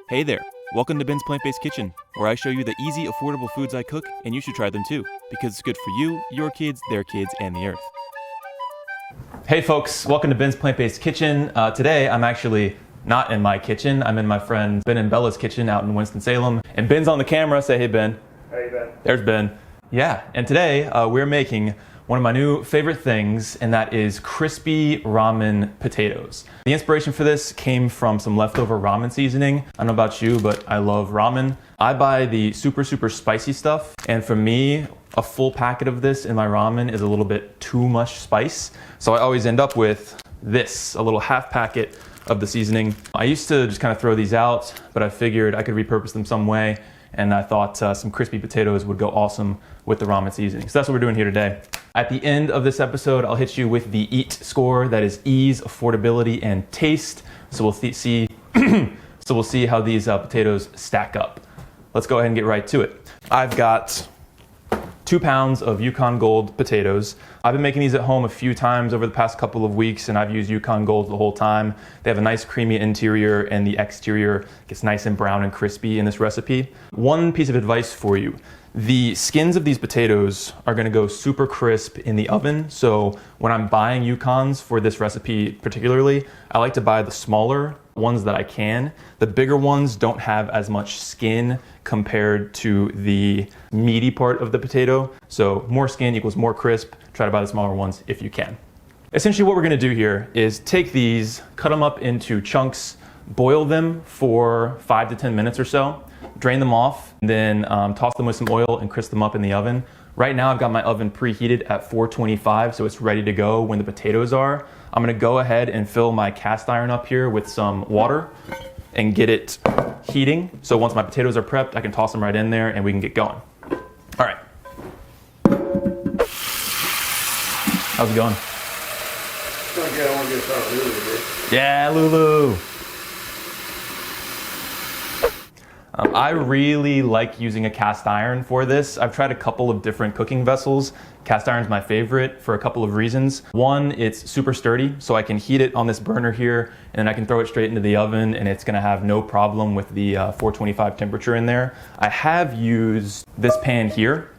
Hey there, welcome to Ben's Plant-Based Kitchen, where I show you the easy, affordable foods I cook, and you should try them too, because it's good for you, your kids, their kids, and the earth. Hey folks, welcome to Ben's Plant-Based Kitchen. Today I'm actually not in my kitchen, I'm in my friend Ben and Bella's kitchen out in Winston-Salem, and Ben's on the camera. Say hey Ben. Hey Ben. There's Ben. Yeah, and today we're making one of my new favorite things, and that is crispy ramen potatoes. The inspiration for this came from some leftover ramen seasoning. I don't know about you, but I love ramen. I buy the super spicy stuff, and for me, a full packet of this in my ramen is a little bit too much spice. So I always end up with this, a little half packet of the seasoning. I used to just kind of throw these out, but I figured I could repurpose them some way, and I thought some crispy potatoes would go awesome with the ramen seasoning. So that's what we're doing here today. At the end of this episode, I'll hit you with the EAT score, that is ease, affordability, and taste. So we'll see how these potatoes stack up. Let's go ahead and get right to it. I've got 2 pounds of Yukon Gold potatoes. I've been making these at home a few times over the past couple of weeks, and I've used Yukon Gold the whole time. They have a nice creamy interior, and the exterior gets nice and brown and crispy in this recipe. One piece of advice for you. The skins of these potatoes are gonna go super crisp in the oven, so when I'm buying Yukons for this recipe particularly, I like to buy the smaller ones that I can. The bigger ones don't have as much skin compared to the meaty part of the potato, so more skin equals more crisp. Try to buy the smaller ones if you can. Essentially what we're gonna do here is take these, cut them up into chunks, boil them for 5 to 10 minutes or so, drain them off, and then toss them with some oil and crisp them up in the oven. Right now I've got my oven preheated at 425, so it's ready to go when the potatoes are. I'm gonna go ahead and fill my cast iron up here with some water and get it heating. So once my potatoes are prepped, I can toss them right in there and we can get going. All right. How's it going? Okay, I want to get started with Lulu a bit. Yeah, Lulu. I really like using a cast iron for this. I've tried a couple of different cooking vessels. Cast iron's my favorite for a couple of reasons. One, it's super sturdy, so I can heat it on this burner here, and then I can throw it straight into the oven, and it's gonna have no problem with the 425 temperature in there. I have used this pan here,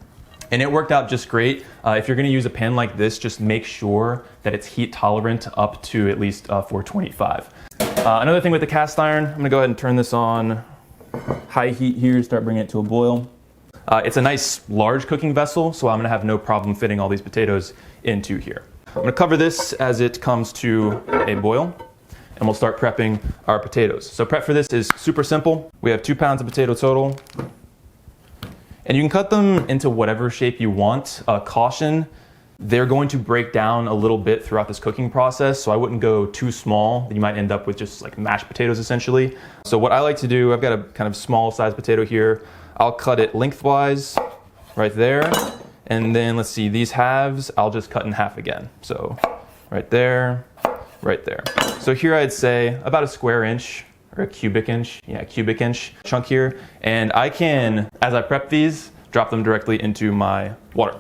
and it worked out just great. If you're gonna use a pan like this, just make sure that it's heat tolerant up to at least 425. Another thing with the cast iron, I'm gonna go ahead and turn this on high heat here, start bringing it to a boil. It's a nice large cooking vessel, so I'm gonna have no problem fitting all these potatoes into here. I'm gonna cover this as it comes to a boil, and we'll start prepping our potatoes. So prep for this is super simple. We have 2 pounds of potato total, and you can cut them into whatever shape you want. Caution, they're going to break down a little bit throughout this cooking process, so I wouldn't go too small. You might end up with just like mashed potatoes essentially. So what I like to do, I've got a kind of small sized potato here. I'll cut it lengthwise right there. And then let's see, these halves, I'll just cut in half again. So right there, right there. So here I'd say about a square inch or a cubic inch. Yeah, cubic inch chunk here. And I can, as I prep these, drop them directly into my water.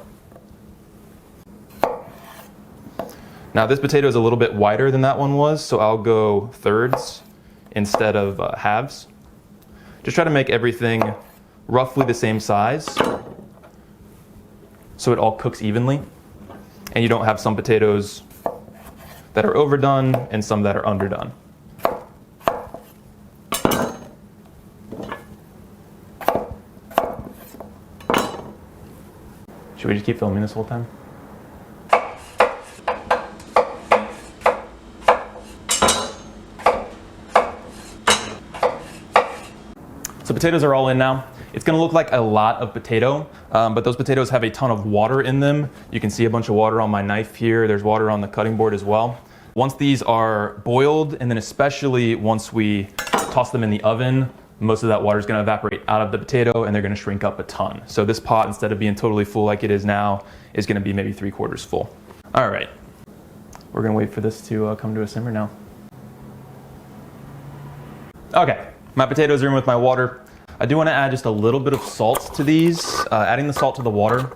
Now this potato is a little bit wider than that one was, so I'll go thirds instead of halves. Just try to make everything roughly the same size so it all cooks evenly, and you don't have some potatoes that are overdone and some that are underdone. Should we just keep filming this whole time? So potatoes are all in now. It's gonna look like a lot of potato, but those potatoes have a ton of water in them. You can see a bunch of water on my knife here. There's water on the cutting board as well. Once these are boiled, and then especially once we toss them in the oven, most of that water is gonna evaporate out of the potato and they're gonna shrink up a ton. So this pot, instead of being totally full like it is now, is gonna be maybe 3/4 full. All right, we're gonna wait for this to come to a simmer now. Okay. My potatoes are in with my water. I do want to add just a little bit of salt to these. Adding the salt to the water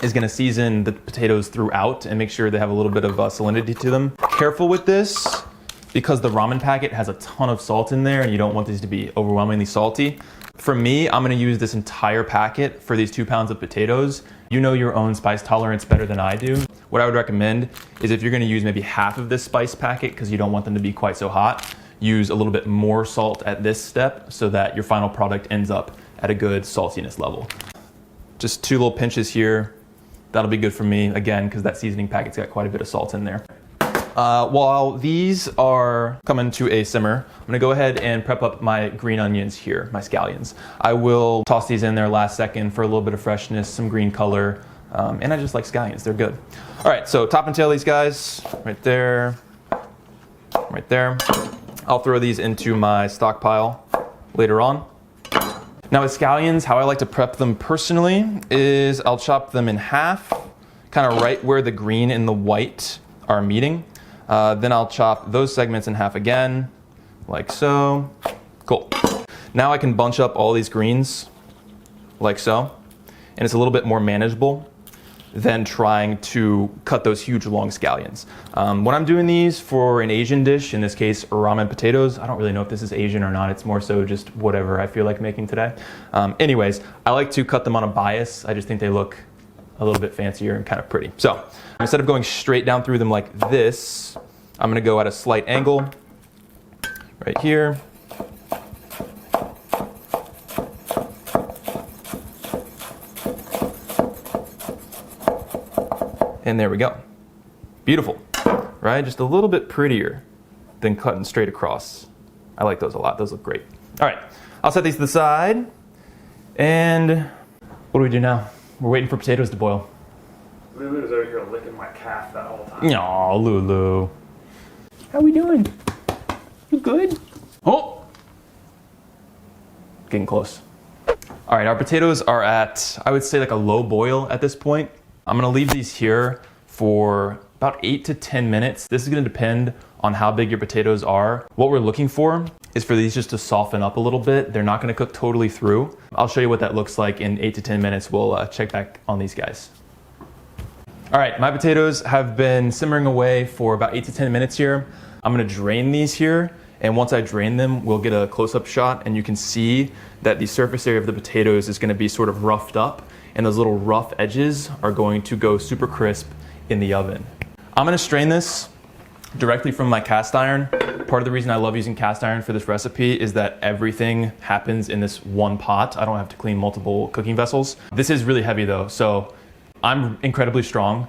is going to season the potatoes throughout and make sure they have a little bit of salinity to them. Careful with this. because the ramen packet has a ton of salt in there and you don't want these to be overwhelmingly salty. For me, I'm gonna use this entire packet for these 2 pounds of potatoes. You know your own spice tolerance better than I do. What I would recommend is if you're gonna use maybe half of this spice packet because you don't want them to be quite so hot, use a little bit more salt at this step so that your final product ends up at a good saltiness level. Just 2 little pinches here. That'll be good for me, again, because that seasoning packet's got quite a bit of salt in there. While these are coming to a simmer, I'm gonna go ahead and prep up my green onions here, my scallions. I will toss these in there last second for a little bit of freshness, some green color, and I just like scallions, they're good. All right, so top and tail these guys, right there, right there. I'll throw these into my stockpile later on. Now with scallions, how I like to prep them personally is I'll chop them in half, kind of right where the green and the white are meeting. Then I'll chop those segments in half again, like so. Cool. Now I can bunch up all these greens, like so, and it's a little bit more manageable than trying to cut those huge long scallions. When I'm doing these for an Asian dish, in this case ramen potatoes, I don't really know if this is Asian or not, it's more so just whatever I feel like making today. Anyways, I like to cut them on a bias. I just think they look a little bit fancier and kind of pretty. So instead of going straight down through them like this, I'm gonna go at a slight angle right here. And there we go. Beautiful, right? Just a little bit prettier than cutting straight across. I like those a lot, those look great. All right, I'll set these to the side. And what do we do now? We're waiting for potatoes to boil. Lulu's over here licking my calf that whole time. Aw, Lulu. How we doing? You good? Oh! Getting close. All right, our potatoes are at, I would say like a low boil at this point. I'm gonna leave these here for about 8 to 10 minutes. This is gonna depend on how big your potatoes are. What we're looking for is for these just to soften up a little bit. They're not gonna cook totally through. I'll show you what that looks like in 8 to 10 minutes. We'll check back on these guys. All right, my potatoes have been simmering away for about 8 to 10 minutes here. I'm gonna drain these here, and once I drain them, we'll get a close-up shot, and you can see that the surface area of the potatoes is gonna be sort of roughed up, and those little rough edges are going to go super crisp in the oven. I'm gonna strain this directly from my cast iron. Part of the reason I love using cast iron for this recipe is that everything happens in this one pot. I don't have to clean multiple cooking vessels. This is really heavy though, so I'm incredibly strong.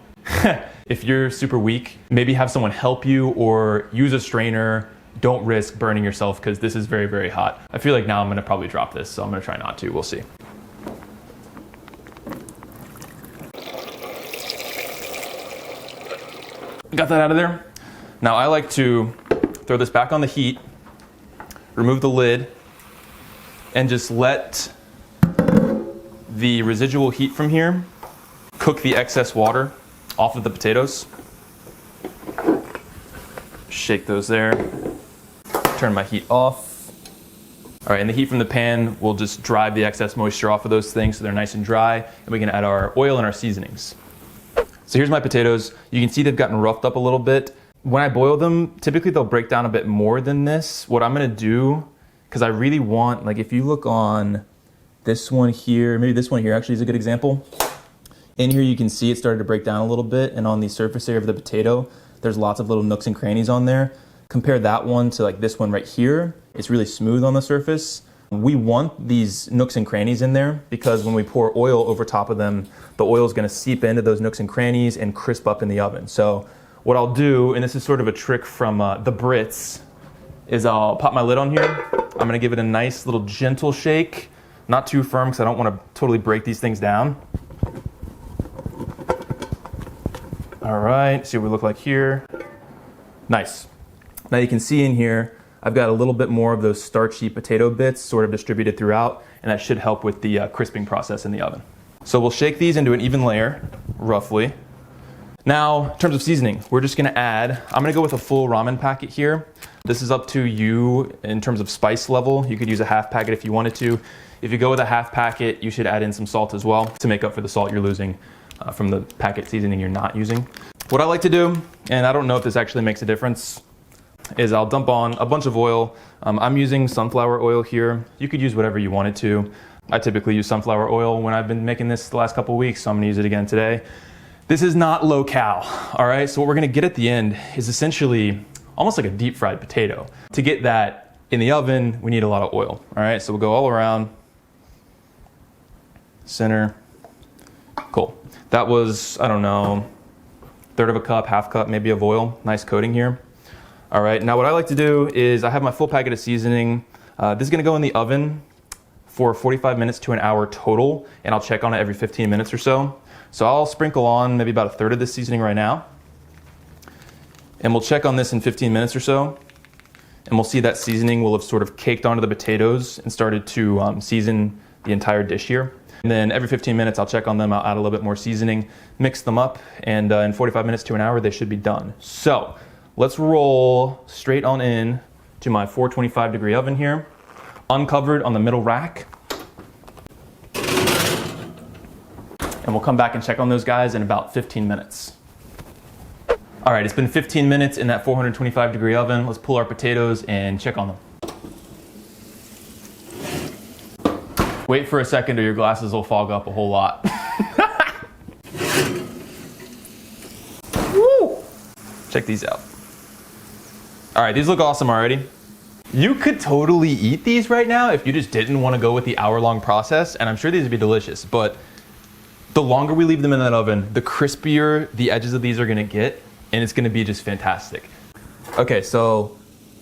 If you're super weak, maybe have someone help you or use a strainer. Don't risk burning yourself because this is very, very hot. I feel like now I'm gonna probably drop this, so I'm gonna try not to, we'll see. Got that out of there. Now I like to throw this back on the heat, remove the lid, and just let the residual heat from here cook the excess water off of the potatoes. Shake those there. Turn my heat off. All right, and the heat from the pan will just drive the excess moisture off of those things so they're nice and dry, and we can add our oil and our seasonings. So here's my potatoes. You can see they've gotten roughed up a little bit. When I boil them, typically they'll break down a bit more than this. What I'm gonna do, because I really want, like if you look on this one here, maybe this one here actually is a good example. In here you can see it started to break down a little bit, and on the surface area of the potato, there's lots of little nooks and crannies on there. Compare that one to like this one right here. It's really smooth on the surface. We want these nooks and crannies in there because when we pour oil over top of them, the oil is gonna seep into those nooks and crannies and crisp up in the oven. So what I'll do, and this is sort of a trick from the Brits, is I'll pop my lid on here. I'm gonna give it a nice little gentle shake, not too firm because I don't wanna totally break these things down. All right, see what we look like here. Nice. Now you can see in here, I've got a little bit more of those starchy potato bits sort of distributed throughout, and that should help with the crisping process in the oven. So we'll shake these into an even layer, roughly. Now, in terms of seasoning, we're just gonna add, I'm gonna go with a full ramen packet here. This is up to you in terms of spice level. You could use a half packet if you wanted to. If you go with a half packet, you should add in some salt as well to make up for the salt you're losing from the packet seasoning you're not using. What I like to do, and I don't know if this actually makes a difference, is I'll dump on a bunch of oil. I'm using sunflower oil here. You could use whatever you wanted to. I typically use sunflower oil when I've been making this the last couple of weeks, so I'm gonna use it again today. This is not low cal, all right? So what we're gonna get at the end is essentially almost like a deep fried potato. To get that in the oven, we need a lot of oil, all right? So we'll go all around, center, cool. That was, I don't know, third of a cup, half cup maybe of oil, nice coating here. All right, now what I like to do is I have my full packet of seasoning. This is gonna go in the oven for 45 minutes to an hour total, and I'll check on it every 15 minutes or so. So I'll sprinkle on maybe about a third of this seasoning right now, and we'll check on this in 15 minutes or so, and we'll see that seasoning will have sort of caked onto the potatoes and started to season the entire dish here. And then every 15 minutes I'll check on them, I'll add a little bit more seasoning, mix them up, and in 45 minutes to an hour they should be done. So let's roll straight on in to my 425 degree oven here, uncovered on the middle rack. And we'll come back and check on those guys in about 15 minutes. All right, it's been 15 minutes in that 425 degree oven. Let's pull our potatoes and check on them. Wait for a second or your glasses will fog up a whole lot. Woo! Check these out. All right, these look awesome already. You could totally eat these right now if you just didn't want to go with the hour-long process, and I'm sure these would be delicious, but the longer we leave them in that oven, the crispier the edges of these are gonna get, and it's gonna be just fantastic. Okay, so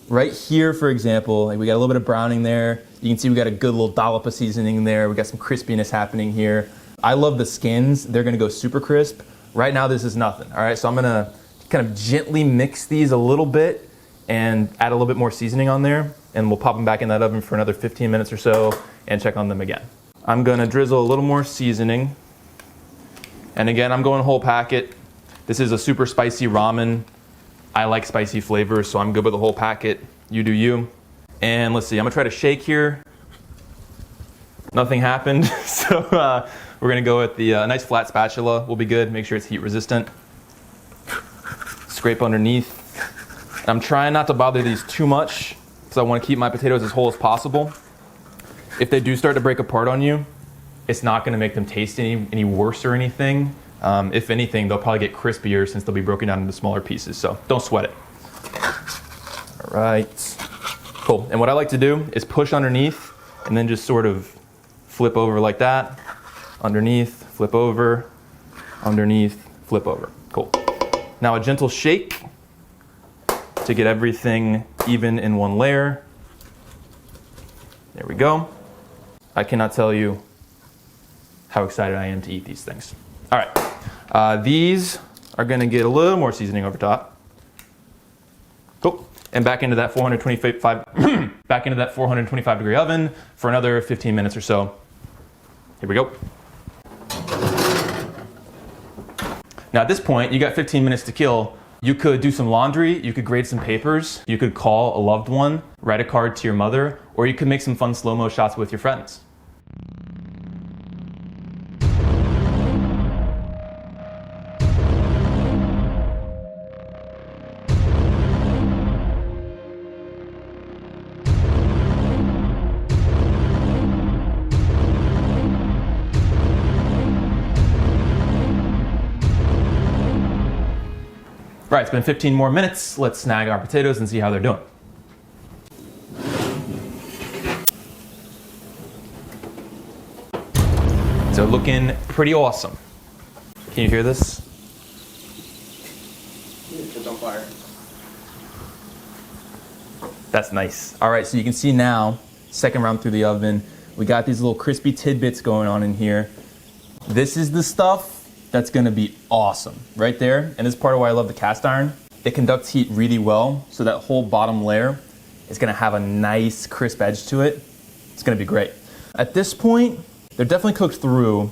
right here, for example, like we got a little bit of browning there. You can see we got a good little dollop of seasoning there. We got some crispiness happening here. I love the skins. They're gonna go super crisp. Right now, this is nothing, all right? So I'm gonna kind of gently mix these a little bit and add a little bit more seasoning on there, and we'll pop them back in that oven for another 15 minutes or so and check on them again. I'm gonna drizzle a little more seasoning. And again, I'm going whole packet. This is a super spicy ramen. I like spicy flavors, so I'm good with the whole packet. You do you. And let's see, I'm gonna try to shake here. Nothing happened, so we're gonna go with the nice flat spatula. Will be good, make sure it's heat resistant. Scrape underneath. I'm trying not to bother these too much because I want to keep my potatoes as whole as possible. If they do start to break apart on you, it's not going to make them taste any worse or anything. If anything, they'll probably get crispier since they'll be broken down into smaller pieces, so don't sweat it. All right, cool. And what I like to do is push underneath and then just sort of flip over like that. Underneath, flip over, underneath, flip over. Cool. Now a gentle shake to get everything even in one layer. There we go. I cannot tell you how excited I am to eat these things. All right, these are gonna get a little more seasoning over top. Cool, and back into that 425 degree oven for another 15 minutes or so. Here we go. Now at this point, you got 15 minutes to kill. You could do some laundry, you could grade some papers, you could call a loved one, write a card to your mother, or you could make some fun slow-mo shots with your friends. All right, it's been 15 more minutes. Let's snag our potatoes and see how they're doing. So looking pretty awesome. Can you hear this? It's on fire. That's nice. All right, so you can see now, second round through the oven, we got these little crispy tidbits going on in here. This is the stuff that's gonna be awesome right there. And this is part of why I love the cast iron. It conducts heat really well, so that whole bottom layer is gonna have a nice crisp edge to it. It's gonna be great. At this point, they're definitely cooked through,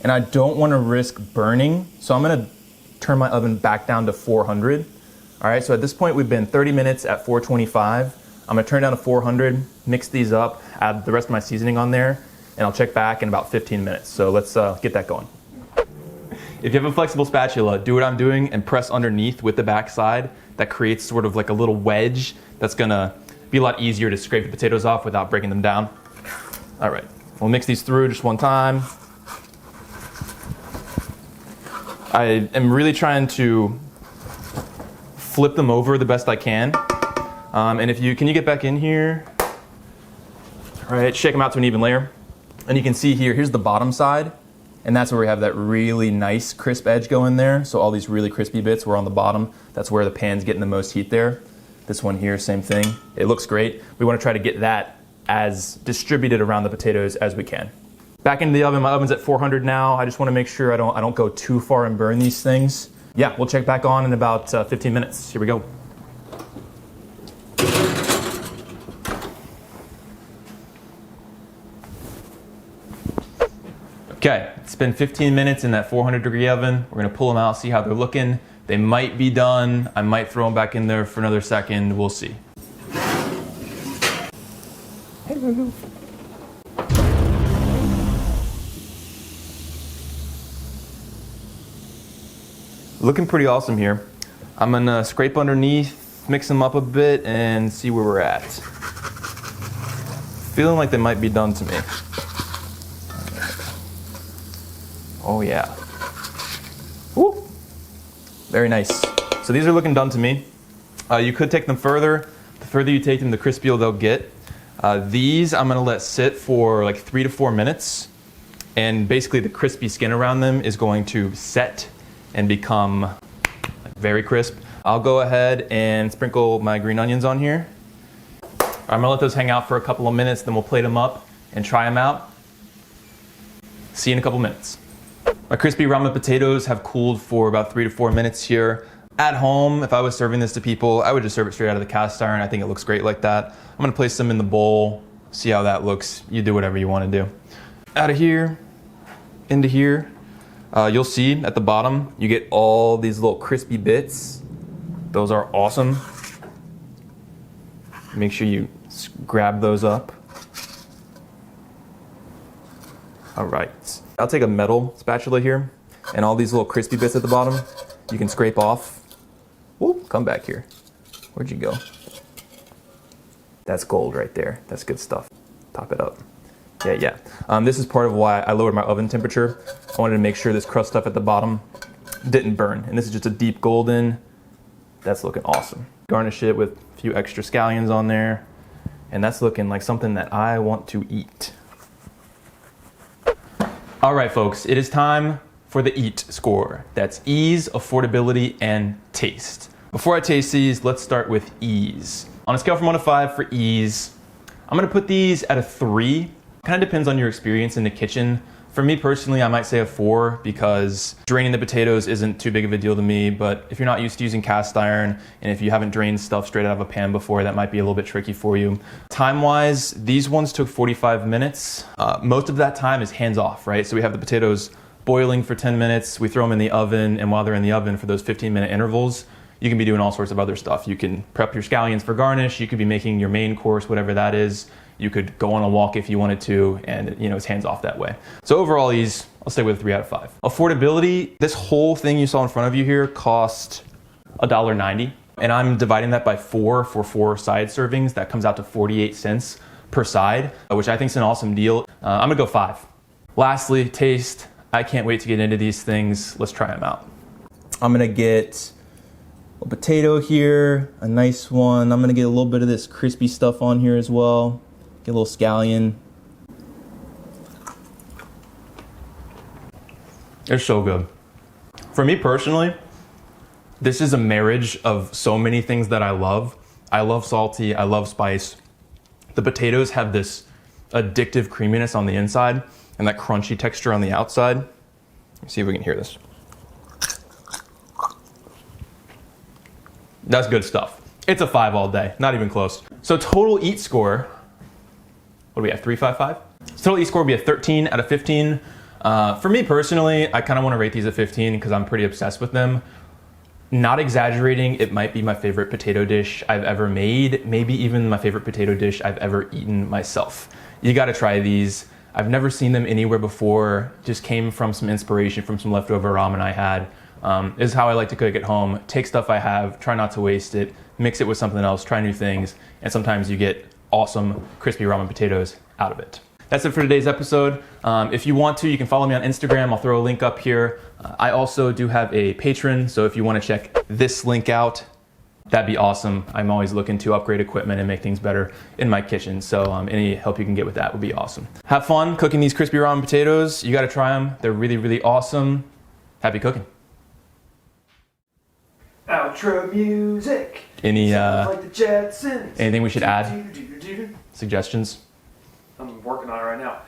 and I don't wanna risk burning, so I'm gonna turn my oven back down to 400. All right, so at this point, we've been 30 minutes at 425. I'm gonna turn down to 400, mix these up, add the rest of my seasoning on there, and I'll check back in about 15 minutes. So let's get that going. If you have a flexible spatula, do what I'm doing and press underneath with the back side. That creates sort of like a little wedge that's gonna be a lot easier to scrape the potatoes off without breaking them down. All right, we'll mix these through just one time. I am really trying to flip them over the best I can. And if you, can you get back in here? All right, shake them out to an even layer. And you can see here, here's the bottom side. And that's where we have that really nice crisp edge going there. So all these really crispy bits were on the bottom. That's where the pan's getting the most heat there. This one here, same thing. It looks great. We want to try to get that as distributed around the potatoes as we can. Back into the oven. My oven's at 400 now. I just want to make sure I don't go too far and burn these things. Yeah, we'll check back on in about 15 minutes. Here we go. Okay, it's been 15 minutes in that 400-degree oven. We're gonna pull them out, see how they're looking. They might be done. I might throw them back in there for another second. We'll see. Hello. Looking pretty awesome here. I'm gonna scrape underneath, mix them up a bit, and see where we're at. Feeling like they might be done to me. Oh yeah. Woo. Very nice. So these are looking done to me. You could take them further. The further you take them, the crispier they'll get. These I'm gonna let sit for like 3 to 4 minutes. And basically the crispy skin around them is going to set and become very crisp. I'll go ahead and sprinkle my green onions on here. I'm gonna let those hang out for a couple of minutes, then we'll plate them up and try them out. See you in a couple minutes. My crispy ramen potatoes have cooled for about 3 to 4 minutes here. At home, if I was serving this to people, I would just serve it straight out of the cast iron. I think it looks great like that. I'm gonna place them in the bowl, see how that looks. You do whatever you wanna do. Out of here, into here. You'll see at the bottom, you get all these little crispy bits. Those are awesome. Make sure you grab those up. All right. I'll take a metal spatula here, and all these little crispy bits at the bottom, you can scrape off. Whoop, come back here. Where'd you go? That's gold right there. That's good stuff. Top it up. Yeah. This is part of why I lowered my oven temperature. I wanted to make sure this crust stuff at the bottom didn't burn. And this is just a deep golden. That's looking awesome. Garnish it with a few extra scallions on there. And that's looking like something that I want to eat. All right, folks, it is time for the EAT score. That's ease, affordability, and taste. Before I taste these, let's start with ease. On a scale from 1 to 5 for ease, I'm gonna put these at a 3. Kind of depends on your experience in the kitchen. For me personally, I might say a 4 because draining the potatoes isn't too big of a deal to me, but if you're not used to using cast iron and if you haven't drained stuff straight out of a pan before, that might be a little bit tricky for you. Time-wise, these ones took 45 minutes. Most of that time is hands-off, right? So we have the potatoes boiling for 10 minutes, we throw them in the oven, and while they're in the oven for those 15-minute intervals, you can be doing all sorts of other stuff. You can prep your scallions for garnish, you could be making your main course, whatever that is. You could go on a walk if you wanted to, and it's hands off that way. So overall, these, I'll stay with a 3 out of 5. Affordability, this whole thing you saw in front of you here cost $1.90, and I'm dividing that by 4 for 4 side servings. That comes out to 48 cents per side, which I think is an awesome deal. I'm gonna go 5. Lastly, taste. I can't wait to get into these things. Let's try them out. I'm gonna get a potato here, a nice one. I'm gonna get a little bit of this crispy stuff on here as well. Get a little scallion. It's so good. For me personally, this is a marriage of so many things that I love. I love salty, I love spice. The potatoes have this addictive creaminess on the inside and that crunchy texture on the outside. Let's see if we can hear this. That's good stuff. It's a 5 all day, not even close. So total EAT score, what do we have, 355? Total EAT score would be a 13 out of 15. For me personally, I kind of want to rate these a 15 because I'm pretty obsessed with them. Not exaggerating, it might be my favorite potato dish I've ever made, maybe even my favorite potato dish I've ever eaten myself. You gotta try these. I've never seen them anywhere before. Just came from some inspiration from some leftover ramen I had. This is how I like to cook at home. Take stuff I have, try not to waste it, mix it with something else, try new things, and sometimes you get awesome crispy ramen potatoes out of it. That's it for today's episode. If you want to, you can follow me on Instagram. I'll throw a link up here. I also do have a Patreon, so if you want to check this link out, that'd be awesome. I'm always looking to upgrade equipment and make things better in my kitchen, so any help you can get with that would be awesome. Have fun cooking these crispy ramen potatoes. You got to try them. They're really, really awesome. Happy cooking. Outro music. Any like the Jetsons. anything we should add? Suggestions? I'm working on it right now.